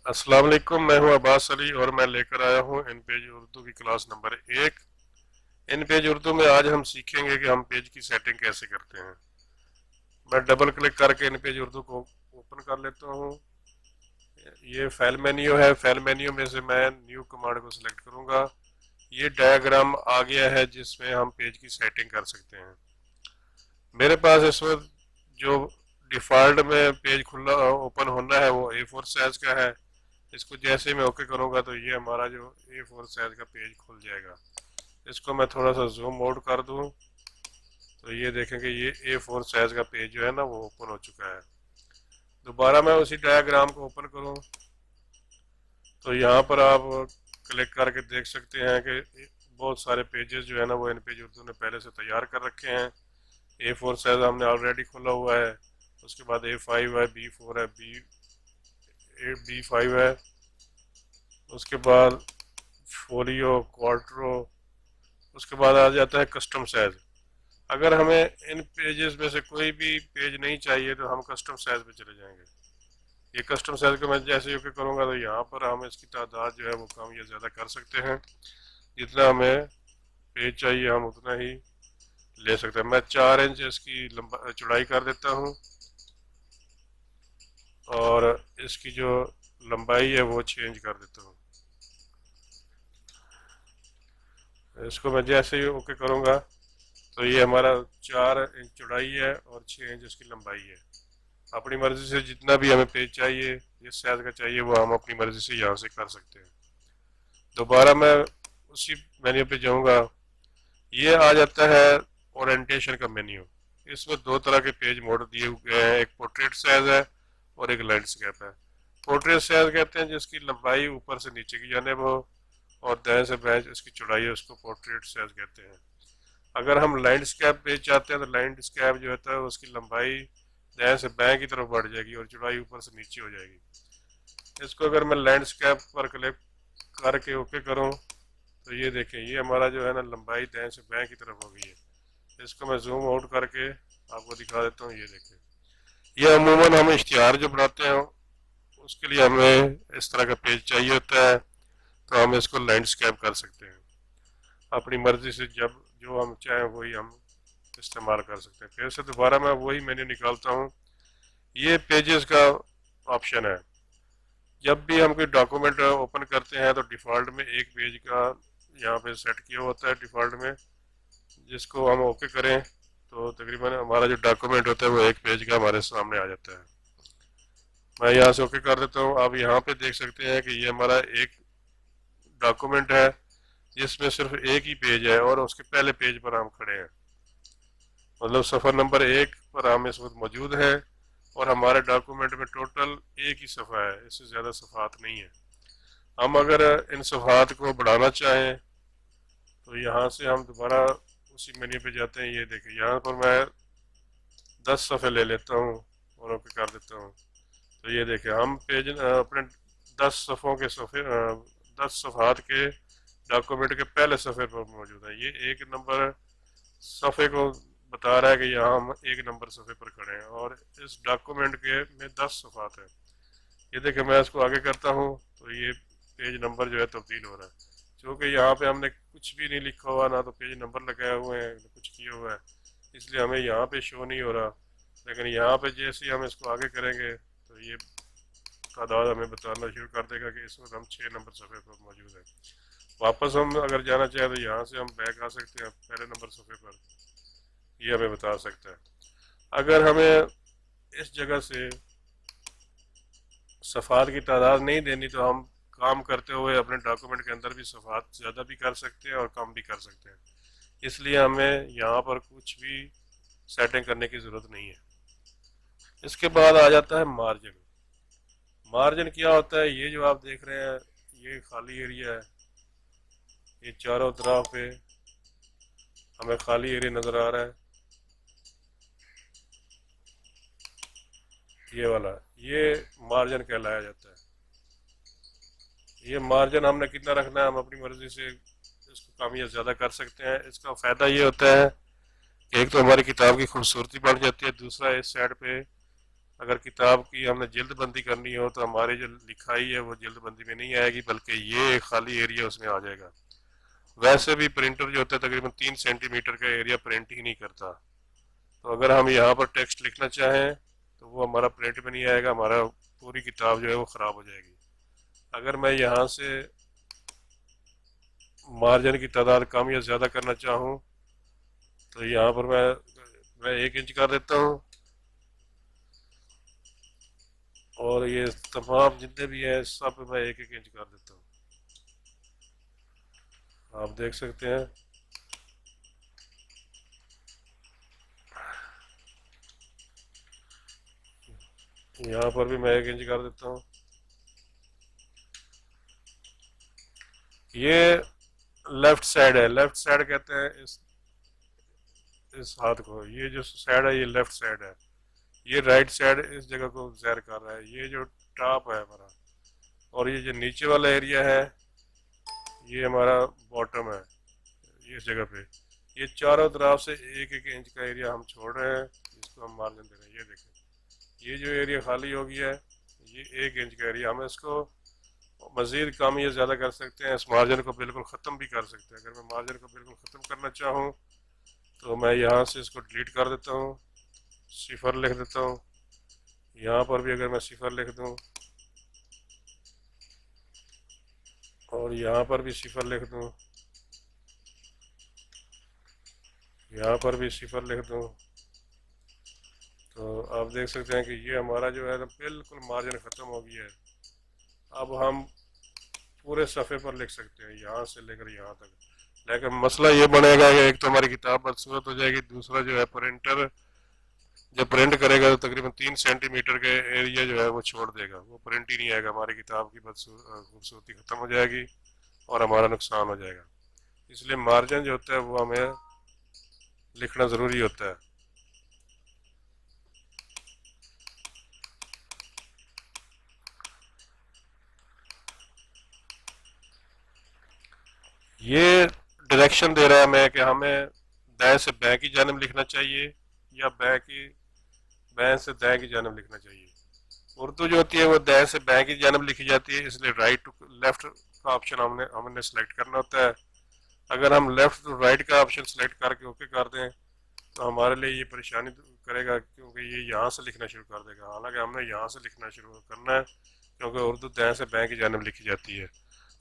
अस्सलाम वालेकुम। मैं हूं अब्बास अली और मैं लेकर आया हूं इन पेज उर्दू की क्लास नंबर 1। इन पेज उर्दू में आज हम सीखेंगे कि हम पेज की सेटिंग कैसे करते हैं। मैं डबल क्लिक करके इन पेज उर्दू को ओपन कर लेता हूं। ये फाइल मेन्यू है। फाइल मेन्यू में से मैं न्यू कमांड को सिलेक्ट करूंगा। ये डायग्राम आ गया है जिसमें हम पेज की सेटिंग कर सकते हैं। मेरे पास इस वक्त जो डिफ़ॉल्ट में पेज खुला ओपन होना है वो A4 साइज का है। इसको जैसे ही मैं ओके करूंगा तो ये हमारा जो A4 साइज का पेज खुल जाएगा। इसको मैं थोड़ा सा जूम आउट कर दूं तो ये देखेंगे ये A4 साइज का पेज जो है ना वो ओपन हो चुका है। दोबारा मैं उसी डायग्राम को ओपन करूं तो यहाँ पर आप क्लिक करके देख सकते हैं कि बहुत सारे पेजेस जो है ना वो इन पेज उर्दू ने पहले से तैयार कर रखे हैं। A4 साइज हमने ऑलरेडी खोला हुआ है। उसके बाद A5 है, B4 है, B5 है। उसके बाद फोलियो, क्वार्टरो। उसके बाद आ जाता है कस्टम साइज। अगर हमें इन पेजेस में से कोई भी पेज नहीं चाहिए तो हम कस्टम साइज पे चले जाएंगे। ये कस्टम साइज को मैं जैसे ही ओके करूंगा तो यहाँ पर हम इसकी तादाद जो है वो कम या ज़्यादा कर सकते हैं। जितना हमें पेज चाहिए हम उतना ही ले सकते हैं। मैं 4 इंच इसकी लंबा चौड़ाई कर देता हूँ और इसकी जो लंबाई है वो चेंज कर देता हूँ। इसको मैं जैसे ही ओके करूँगा तो ये हमारा 4 इंच चौड़ाई है और 6 इंच इसकी लंबाई है। अपनी मर्जी से जितना भी हमें पेज चाहिए, जिस साइज का चाहिए वो हम अपनी मर्जी से यहाँ से कर सकते हैं। दोबारा मैं उसी मेन्यू पे जाऊँगा। ये आ जाता है ओरिएंटेशन का मेन्यू। इसमें दो तरह के पेज मोड दिए हुए हैं, एक पोर्ट्रेट साइज है और एक लैंडस्केप है। पोर्ट्रेट साइज कहते हैं जिसकी लंबाई ऊपर से नीचे की जानिब हो और दाएं से बाएं इसकी चौड़ाई है, उसको पोर्ट्रेट साइज कहते हैं। अगर हम लैंडस्केप पेज चाहते हैं तो लैंडस्केप जो होता है उसकी लंबाई दाएं से बाएं की तरफ बढ़ जाएगी और चौड़ाई ऊपर से नीचे हो जाएगी। इसको अगर मैं लैंडस्केप पर क्लिक करके ओके करूं तो ये देखें ये हमारा जो है ना लंबाई दाएं से बाएं की तरफ हो गई है। इसको मैं जूम आउट करके आपको दिखा देता हूँ। ये देखें ये अमूमन हम इश्तिहार जो बनाते हैं उसके लिए हमें इस तरह का पेज चाहिए होता है तो हम इसको लैंडस्केप कर सकते हैं। अपनी मर्जी से जब जो हम चाहें वही हम इस्तेमाल कर सकते हैं। फिर से दोबारा मैं वही मेन्यू निकालता हूँ। ये पेजेस का ऑप्शन है। जब भी हम कोई डॉक्यूमेंट ओपन करते हैं तो डिफ़ॉल्ट में एक पेज का यहाँ पे सेट किया होता है डिफ़ॉल्ट में, जिसको हम ओके करें तो तकरीबन हमारा जो डॉक्यूमेंट होता है वो एक पेज का हमारे सामने आ जाता है। मैं यहाँ से ओके कर देता हूँ। आप यहाँ पे देख सकते हैं कि ये हमारा एक डॉक्यूमेंट है जिसमें सिर्फ एक ही पेज है और उसके पहले पेज पर हम खड़े हैं। मतलब सफ़र नंबर 1 पर हम इस वक्त मौजूद हैं और हमारे डॉक्यूमेंट में टोटल एक ही सफ़ा है, इससे ज़्यादा सफ़ात नहीं है। हम अगर इन सफ़ात को बढ़ाना चाहें तो यहाँ से हम दोबारा उसी मेन्यू पे जाते हैं। ये देखिए यहाँ पर मैं 10 सफ़े ले लेता हूँ और ओके कर देता हूँ। तो ये देखिए हम पेज अपने 10 सफ़ों के सफ़े 10 सफ़ात के डॉक्यूमेंट के पहले सफ़े पर मौजूद है। ये एक नंबर सफ़े को बता रहा है कि यहाँ हम एक नंबर सफ़े पर खड़े हैं और इस डॉक्यूमेंट के में 10 सफ़ात है। ये देखिए मैं इसको आगे करता हूँ तो ये पेज नंबर जो है तब्दील हो रहा है। क्योंकि यहाँ पे हमने कुछ भी नहीं लिखा हुआ, ना तो पेज नंबर लगाए हुए हैं, ना कुछ किया हुआ है, इसलिए हमें यहाँ पे शो नहीं हो रहा। लेकिन यहाँ पे जैसे ही हम इसको आगे करेंगे तो ये तादाद हमें बताना शुरू कर देगा कि इस वक्त हम 6 नंबर सफ़े पर मौजूद हैं। वापस हम अगर जाना चाहें तो यहाँ से हम बैक आ सकते हैं पहले नंबर सफ़े पर। ये हमें बता सकता है। अगर हमें इस जगह से सफ़ात की तादाद नहीं देनी तो हम काम करते हुए अपने डॉक्यूमेंट के अंदर भी सफ़ात ज़्यादा भी कर सकते हैं और कम भी कर सकते हैं। इसलिए हमें यहाँ पर कुछ भी सेटिंग करने की ज़रूरत नहीं है। इसके बाद आ जाता है मार्जिन। मार्जिन क्या होता है? ये जो आप देख रहे हैं ये खाली एरिया है। ये चारों तरफ पे हमें खाली एरिया नज़र आ रहा है। ये वाला ये मार्जिन कहलाया जाता है। ये मार्जिन हमने कितना रखना है हम अपनी मर्जी से इसको कम या ज़्यादा कर सकते हैं। इसका फ़ायदा ये होता है कि एक तो हमारी किताब की खूबसूरती बढ़ जाती है, दूसरा इस साइड पे अगर किताब की हमने जल्दबंदी करनी हो तो हमारी जो लिखाई है वो जल्दबंदी में नहीं आएगी, बल्कि ये खाली एरिया उसमें आ जाएगा। वैसे भी प्रिंटर जो होता है तकरीबन 3 सेंटीमीटर का एरिया प्रिंट ही नहीं करता। तो अगर हम यहाँ पर टेक्स्ट लिखना चाहें तो वो हमारा प्रिंट में नहीं आएगा, हमारा पूरी किताब जो है वो ख़राब हो जाएगी। अगर मैं यहाँ से मार्जिन की तादाद कम या ज़्यादा करना चाहूँ तो यहाँ पर मैं 1 इंच कर देता हूँ, और ये तमाम जितने भी हैं सब मैं 1 1 इंच कर देता हूँ। आप देख सकते हैं। यहाँ पर भी मैं 1 इंच कर देता हूँ। ये लेफ्ट साइड है, लेफ्ट साइड कहते हैं इस हाथ को। ये जो साइड है ये लेफ्ट साइड है, ये राइट साइड इस जगह को ज़ाहिर कर रहा है। ये जो टॉप है हमारा, और ये जो नीचे वाला एरिया है ये हमारा बॉटम है, ये इस जगह पे। ये चारों तरफ से 1 1 इंच का एरिया हम छोड़ रहे हैं, इसको हम मार्जिन दे रहे हैं। ये देखें, ये जो एरिया खाली हो गया है ये 1 इंच का एरिया, हम इसको मज़ीद कम या ज़्यादा कर सकते हैं। इस मार्जिन को बिल्कुल ख़त्म भी कर सकते हैं। अगर मैं मार्जिन को बिल्कुल ख़त्म करना चाहूँ तो मैं यहाँ से इसको डिलीट कर देता हूँ, 0 लिख देता हूँ। यहाँ पर भी अगर मैं 0 लिख दूँ और यहाँ पर भी 0 लिख दूँ, यहाँ पर भी 0 लिख दूँ, तो आप देख सकते हैं कि ये हमारा जो है ना बिल्कुल मार्जिन ख़त्म हो गया है। अब हम पूरे सफ़े पर लिख सकते हैं यहाँ से लेकर यहाँ तक। लेकिन मसला ये बनेगा कि एक तो हमारी किताब बदसूरत हो जाएगी, दूसरा जो है प्रिंटर जब प्रिंट करेगा तो तकरीबन 3 सेंटीमीटर के एरिया जो है वो छोड़ देगा, वो प्रिंट ही नहीं आएगा। हमारी किताब की खूबसूरती ख़त्म हो जाएगी और हमारा नुकसान हो जाएगा। इसलिए मार्जिन जो होता है वो हमें लिखना ज़रूरी होता है। ये डायरेक्शन दे रहा है हमें कि हमें दाएं से बाएं की जानब लिखना चाहिए या बाएं से दाएं की जानब लिखना चाहिए। उर्दू जो होती है वो दाएं से बाएं की जानब लिखी जाती है, इसलिए राइट टू लेफ्ट का ऑप्शन हमने सेलेक्ट करना होता है। अगर हम लेफ्ट टू राइट का ऑप्शन सेलेक्ट करके ओके कर दें तो हमारे लिए ये परेशानी करेगा, क्योंकि ये यहाँ से लिखना शुरू कर देगा। हालांकि हमने यहाँ से लिखना शुरू करना है, क्योंकि उर्दू दाएं से बाएं की जानब लिखी जाती है।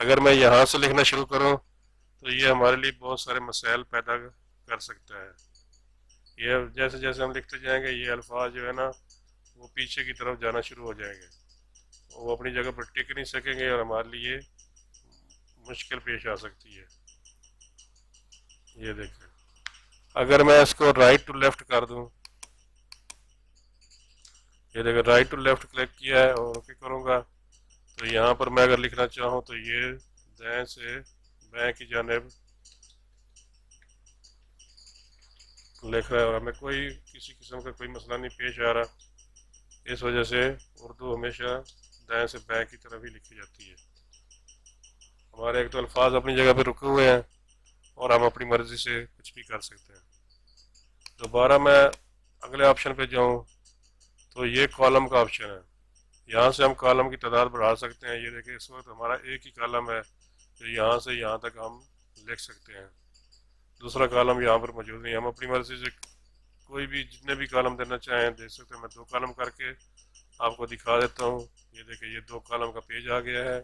अगर मैं यहाँ से लिखना शुरू करूँ तो ये हमारे लिए बहुत सारे मसाइल पैदा कर सकता है। ये जैसे जैसे हम लिखते जाएंगे ये अल्फाज जो है ना वो पीछे की तरफ जाना शुरू हो जाएंगे, वो अपनी जगह पर टिक नहीं सकेंगे और हमारे लिए मुश्किल पेश आ सकती है। ये देखें, अगर मैं इसको राइट टू लेफ्ट कर दूं, ये देखो राइट टू लेफ्ट क्लिक किया है और ओके करूँगा तो यहाँ पर मैं अगर लिखना चाहूँ तो ये दाएं से बाएं की जानिब लिख रहा है और हमें कोई किसी किस्म का कोई मसला नहीं पेश आ रहा। इस वजह से उर्दू हमेशा दाएं से बाएं की तरफ ही लिखी जाती है। हमारे एक तो अल्फाज अपनी जगह पे रुके हुए हैं और हम अपनी मर्जी से कुछ भी कर सकते हैं। दोबारा मैं अगले ऑप्शन पे जाऊं तो ये कॉलम का ऑप्शन है, यहाँ से हम कॉलम की तादाद बढ़ा सकते हैं। ये देखिए इस वक्त हमारा एक ही कॉलम है, तो यहाँ से यहाँ तक हम लिख सकते हैं। दूसरा कॉलम यहाँ पर मौजूद नहीं, हम अपनी मर्जी से कोई भी जितने भी कॉलम देना चाहें दे सकते हैं। मैं 2 कॉलम करके आपको दिखा देता हूँ। ये देखिए ये 2 कॉलम का पेज आ गया है।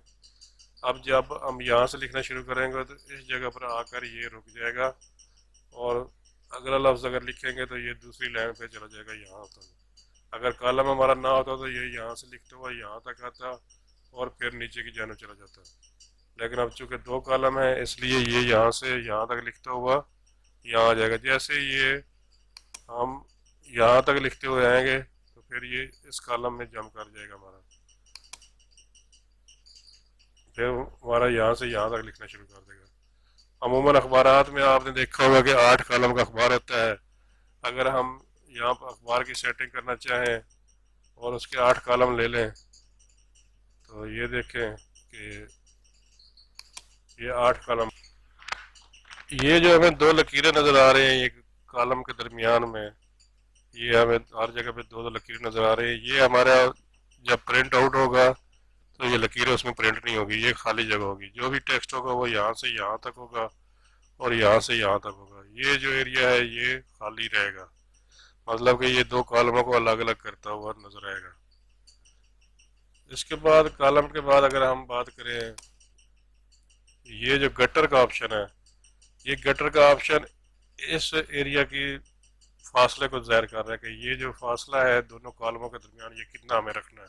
अब जब हम यहाँ से लिखना शुरू करेंगे तो इस जगह पर आकर ये रुक जाएगा और अगला लफ्ज़ अगर लिखेंगे तो ये दूसरी लाइन पे चला जाएगा यहाँ तक। अगर कॉलम हमारा ना होता तो ये यहाँ से लिखता हुआ यहाँ तक आता और फिर नीचे की जानब चला जाता। लेकिन अब चूँकि 2 कॉलम है इसलिए ये यहाँ से यहाँ तक लिखता हुआ यहाँ आ जाएगा। जैसे ये हम यहाँ तक लिखते हुए आएंगे तो फिर ये इस कॉलम में जम कर जाएगा हमारा, फिर हमारा यहाँ से यहाँ तक लिखना शुरू कर देगा। अमूमन अखबारात में आपने देखा होगा कि 8 कॉलम का अखबार होता है। अगर हम यहाँ पर अखबार की सेटिंग करना चाहें और उसके 8 कॉलम ले लें तो ये देखें कि ये 8 कॉलम, ये जो हमें 2 लकीरें नज़र आ रही हैं ये कॉलम के दरमियान में, ये हमें हर जगह पे दो दो लकीर नज़र आ रही है। ये हमारा जब प्रिंट आउट होगा तो ये लकीरें उसमें प्रिंट नहीं होगी, ये खाली जगह होगी। जो भी टेक्स्ट होगा वो यहाँ से यहाँ तक होगा और यहाँ से यहाँ तक होगा। ये जो एरिया है ये खाली रहेगा, मतलब कि ये दो कॉलमों को अलग अलग करता हुआ नजर आएगा। इसके बाद कॉलम के बाद अगर हम बात करें, ये जो गटर का ऑप्शन है, ये गटर का ऑप्शन इस एरिया की फासले को ज़ाहिर कर रहा है कि ये जो फासला है दोनों कॉलमों के दरमियान ये कितना हमें रखना है।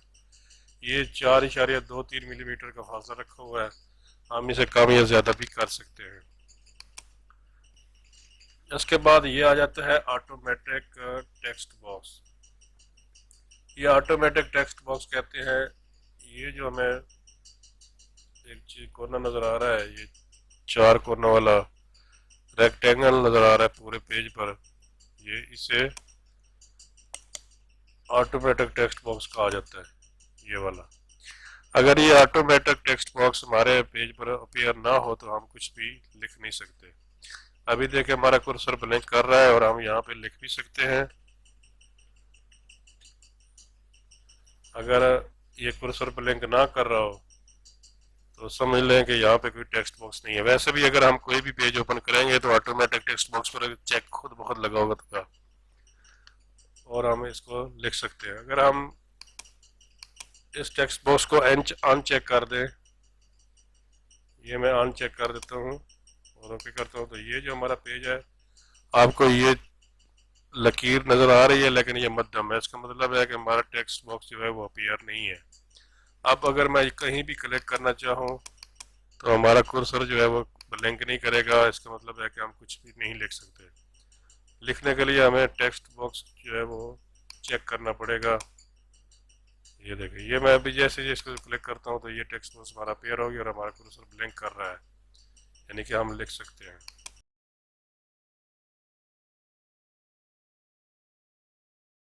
ये 4.23 मिलीमीटर का फासला रखा हुआ है, हम इसे कम या ज़्यादा भी कर सकते हैं। इसके बाद ये आ जाता है ऑटोमेटिक टेक्स्ट बॉक्स। ये ऑटोमेटिक टेक्स्ट बॉक्स कहते हैं, ये जो हमें एक चीज कोना नजर आ रहा है, ये चार कोना वाला रेक्टेंगल नजर आ रहा है पूरे पेज पर, ये इसे ऑटोमेटिक टेक्स्ट बॉक्स कहा जाता है, ये वाला। अगर ये ऑटोमेटिक टेक्स्ट बॉक्स हमारे पेज पर अपीयर ना हो तो हम कुछ भी लिख नहीं सकते। अभी देखिए हमारा कुर्सर ब्लिंक कर रहा है और हम यहाँ पे लिख भी सकते हैं। अगर ये कुर्सर ब्लिंक ना कर रहा हो तो समझ लें कि यहाँ पे कोई टेक्स्ट बॉक्स नहीं है। वैसे भी अगर हम कोई भी पेज ओपन करेंगे तो ऑटोमेटिक टेक्स्ट बॉक्स पर चेक खुद ब खुद लगा होगा और हम इसको लिख सकते हैं। अगर हम इस टेक्स्ट बॉक्स को अन चेक कर दें, ये मैं अन चेक कर देता हूँ और ओके करता हूँ, तो ये जो हमारा पेज है आपको ये लकीर नजर आ रही है लेकिन ये मध्यम है, इसका मतलब है कि हमारा टेक्स्ट बॉक्स जो है वो अपीयर नहीं है। अब अगर मैं कहीं भी क्लिक करना चाहूँ तो हमारा कुर्सर जो है वो ब्लिंक नहीं करेगा, इसका मतलब है कि हम कुछ भी नहीं लिख सकते। लिखने के लिए हमें टेक्स्ट बॉक्स जो है वो चेक करना पड़ेगा। ये देखिए, ये मैं अभी जैसे ही इसको क्लिक करता हूँ तो ये टेक्स्ट बॉक्स हमारा अपीयर हो गया और हमारा कुर्सर ब्लिंक कर रहा है, यानी कि हम लिख सकते हैं।